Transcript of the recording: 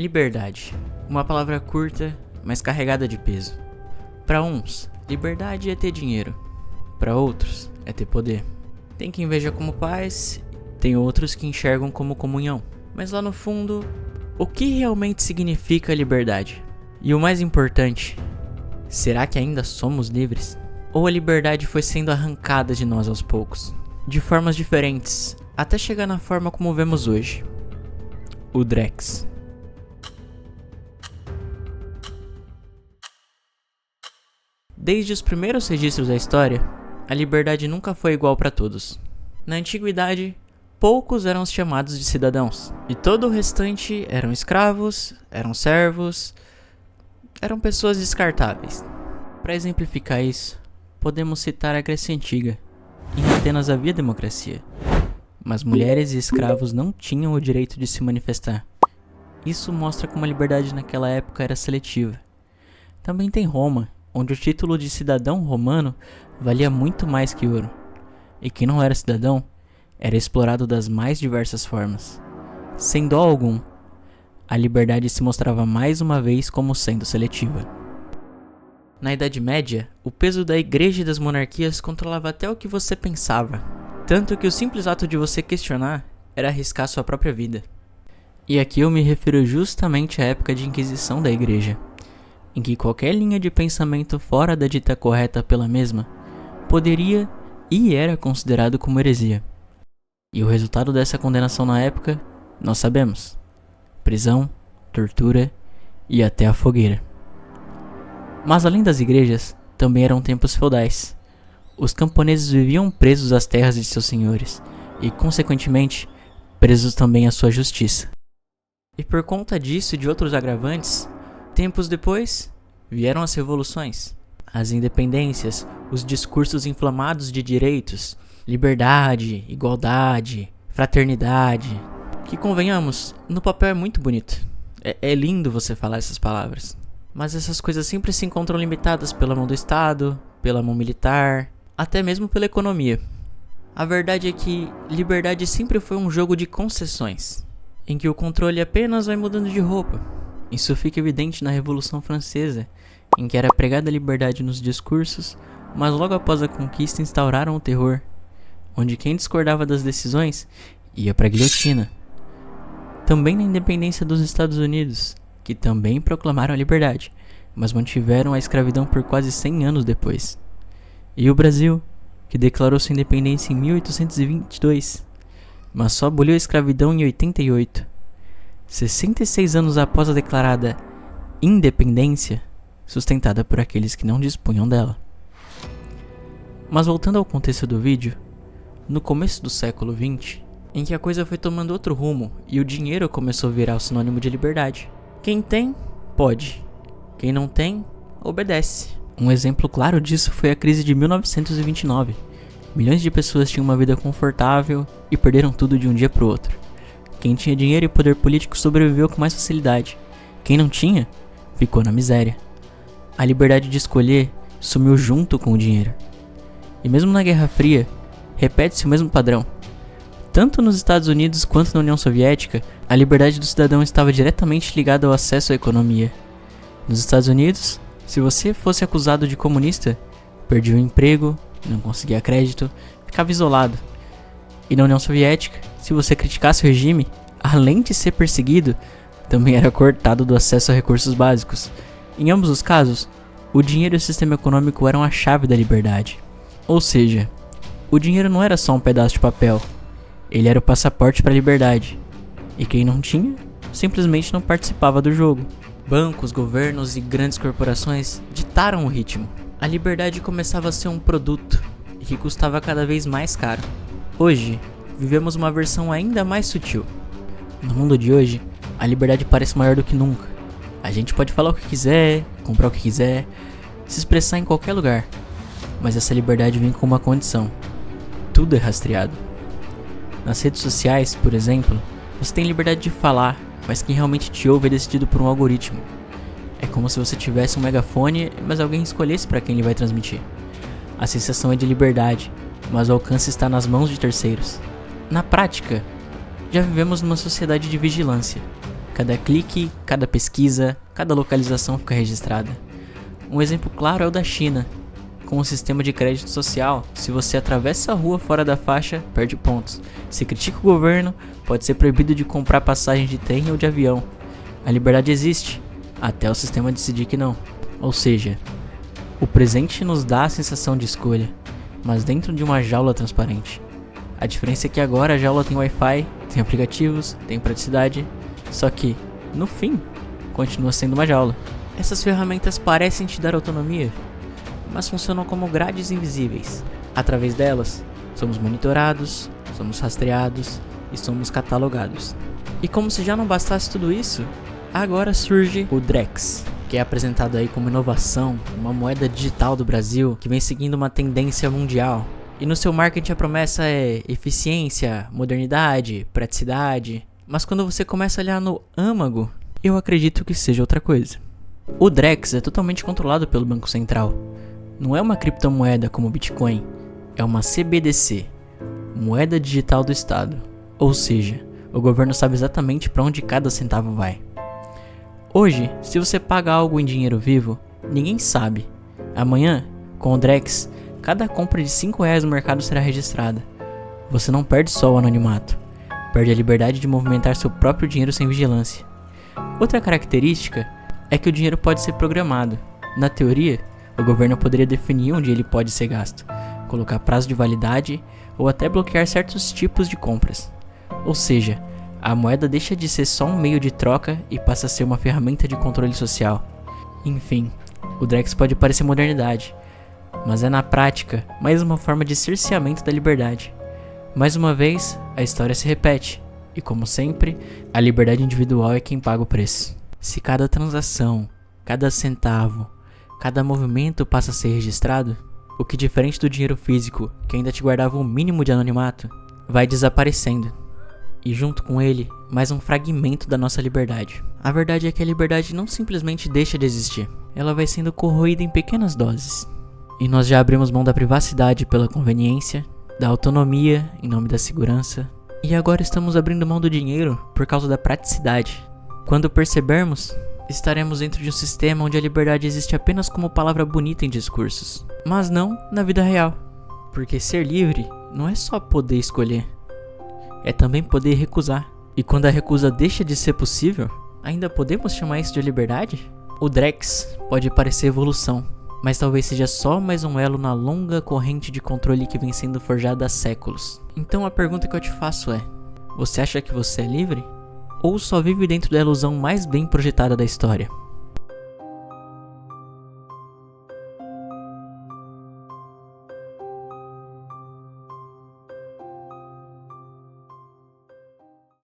Liberdade. Uma palavra curta, mas carregada de peso. Para uns, liberdade é ter dinheiro. Para outros, é ter poder. Tem quem veja como paz, tem outros que enxergam como comunhão. Mas lá no fundo, o que realmente significa liberdade? E o mais importante, será que ainda somos livres? Ou a liberdade foi sendo arrancada de nós aos poucos? De formas diferentes, até chegar na forma como vemos hoje. O Drex. Desde os primeiros registros da história, a liberdade nunca foi igual para todos. Na antiguidade, poucos eram os chamados de cidadãos, e todo o restante eram escravos, eram servos, eram pessoas descartáveis. Para exemplificar isso, podemos citar a Grécia Antiga. Em Atenas havia democracia, mas mulheres e escravos não tinham o direito de se manifestar. Isso mostra como a liberdade naquela época era seletiva. Também tem Roma, onde o título de cidadão romano valia muito mais que ouro, e quem não era cidadão era explorado das mais diversas formas. Sem dó algum, a liberdade se mostrava mais uma vez como sendo seletiva. Na Idade Média, o peso da igreja e das monarquias controlava até o que você pensava, tanto que o simples ato de você questionar era arriscar sua própria vida. E aqui eu me refiro justamente à época de Inquisição da igreja, em que qualquer linha de pensamento fora da dita correta pela mesma poderia e era considerado como heresia. E o resultado dessa condenação na época, nós sabemos: prisão, tortura e até a fogueira. Mas além das igrejas, também eram tempos feudais. Os camponeses viviam presos às terras de seus senhores e, consequentemente, presos também à sua justiça. E por conta disso e de outros agravantes, tempos depois, vieram as revoluções, as independências, os discursos inflamados de direitos, liberdade, igualdade, fraternidade, que convenhamos, no papel é muito bonito. É lindo você falar essas palavras. Mas essas coisas sempre se encontram limitadas pela mão do Estado, pela mão militar, até mesmo pela economia. A verdade é que liberdade sempre foi um jogo de concessões, em que o controle apenas vai mudando de roupa. Isso fica evidente na Revolução Francesa, em que era pregada a liberdade nos discursos, mas logo após a conquista instauraram o terror, onde quem discordava das decisões ia para a guilhotina. Também na independência dos Estados Unidos, que também proclamaram a liberdade, mas mantiveram a escravidão por quase 100 anos depois. E o Brasil, que declarou sua independência em 1822, mas só aboliu a escravidão em 88. 66 anos após a declarada independência, sustentada por aqueles que não dispunham dela. Mas voltando ao contexto do vídeo, no começo do século XX, em que a coisa foi tomando outro rumo e o dinheiro começou a virar o sinônimo de liberdade. Quem tem, pode. Quem não tem, obedece. Um exemplo claro disso foi a crise de 1929. Milhões de pessoas tinham uma vida confortável e perderam tudo de um dia para o outro. Quem tinha dinheiro e poder político sobreviveu com mais facilidade. Quem não tinha, ficou na miséria. A liberdade de escolher sumiu junto com o dinheiro. E mesmo na Guerra Fria, repete-se o mesmo padrão. Tanto nos Estados Unidos quanto na União Soviética, a liberdade do cidadão estava diretamente ligada ao acesso à economia. Nos Estados Unidos, se você fosse acusado de comunista, perdia o emprego, não conseguia crédito, ficava isolado. E na União Soviética, se você criticasse o regime, além de ser perseguido, também era cortado do acesso a recursos básicos. Em ambos os casos, o dinheiro e o sistema econômico eram a chave da liberdade. Ou seja, o dinheiro não era só um pedaço de papel, ele era o passaporte para a liberdade. E quem não tinha, simplesmente não participava do jogo. Bancos, governos e grandes corporações ditaram o ritmo. A liberdade começava a ser um produto e que custava cada vez mais caro. Hoje, vivemos uma versão ainda mais sutil. No mundo de hoje, a liberdade parece maior do que nunca. A gente pode falar o que quiser, comprar o que quiser, se expressar em qualquer lugar. Mas essa liberdade vem com uma condição: tudo é rastreado. Nas redes sociais, por exemplo, você tem liberdade de falar, mas quem realmente te ouve é decidido por um algoritmo. É como se você tivesse um megafone, mas alguém escolhesse para quem ele vai transmitir. A sensação é de liberdade, mas o alcance está nas mãos de terceiros. Na prática, já vivemos numa sociedade de vigilância. Cada clique, cada pesquisa, cada localização fica registrada. Um exemplo claro é o da China. Com o sistema de crédito social, se você atravessa a rua fora da faixa, perde pontos. Se critica o governo, pode ser proibido de comprar passagem de trem ou de avião. A liberdade existe, até o sistema decidir que não. Ou seja, o presente nos dá a sensação de escolha, mas dentro de uma jaula transparente. A diferença é que agora a jaula tem Wi-Fi, tem aplicativos, tem praticidade, só que, no fim, continua sendo uma jaula. Essas ferramentas parecem te dar autonomia, mas funcionam como grades invisíveis. Através delas, somos monitorados, somos rastreados e somos catalogados. E como se já não bastasse tudo isso, agora surge o Drex, que é apresentado aí como inovação, uma moeda digital do Brasil que vem seguindo uma tendência mundial. E no seu marketing a promessa é eficiência, modernidade, praticidade. Mas quando você começa a olhar no âmago, eu acredito que seja outra coisa. O Drex é totalmente controlado pelo Banco Central. Não é uma criptomoeda como o Bitcoin, é uma CBDC, moeda digital do Estado. Ou seja, o governo sabe exatamente para onde cada centavo vai. Hoje, se você paga algo em dinheiro vivo, ninguém sabe. Amanhã, com o Drex, cada compra de R$5 no mercado será registrada. Você não perde só o anonimato, perde a liberdade de movimentar seu próprio dinheiro sem vigilância. Outra característica é que o dinheiro pode ser programado. Na teoria, o governo poderia definir onde ele pode ser gasto, colocar prazo de validade ou até bloquear certos tipos de compras. Ou seja, a moeda deixa de ser só um meio de troca e passa a ser uma ferramenta de controle social. Enfim, o Drex pode parecer modernidade, mas é na prática mais uma forma de cerceamento da liberdade. Mais uma vez, a história se repete, e como sempre, a liberdade individual é quem paga o preço. Se cada transação, cada centavo, cada movimento passa a ser registrado, o que diferente do dinheiro físico, que ainda te guardava um mínimo de anonimato, vai desaparecendo. E junto com ele, mais um fragmento da nossa liberdade. A verdade é que a liberdade não simplesmente deixa de existir, ela vai sendo corroída em pequenas doses. E nós já abrimos mão da privacidade pela conveniência, da autonomia em nome da segurança, e agora estamos abrindo mão do dinheiro por causa da praticidade. Quando percebermos, estaremos dentro de um sistema onde a liberdade existe apenas como palavra bonita em discursos, mas não na vida real. Porque ser livre não é só poder escolher, é também poder recusar. E quando a recusa deixa de ser possível, ainda podemos chamar isso de liberdade? O Drex pode parecer evolução, mas talvez seja só mais um elo na longa corrente de controle que vem sendo forjada há séculos. Então a pergunta que eu te faço é: você acha que você é livre? Ou só vive dentro da ilusão mais bem projetada da história?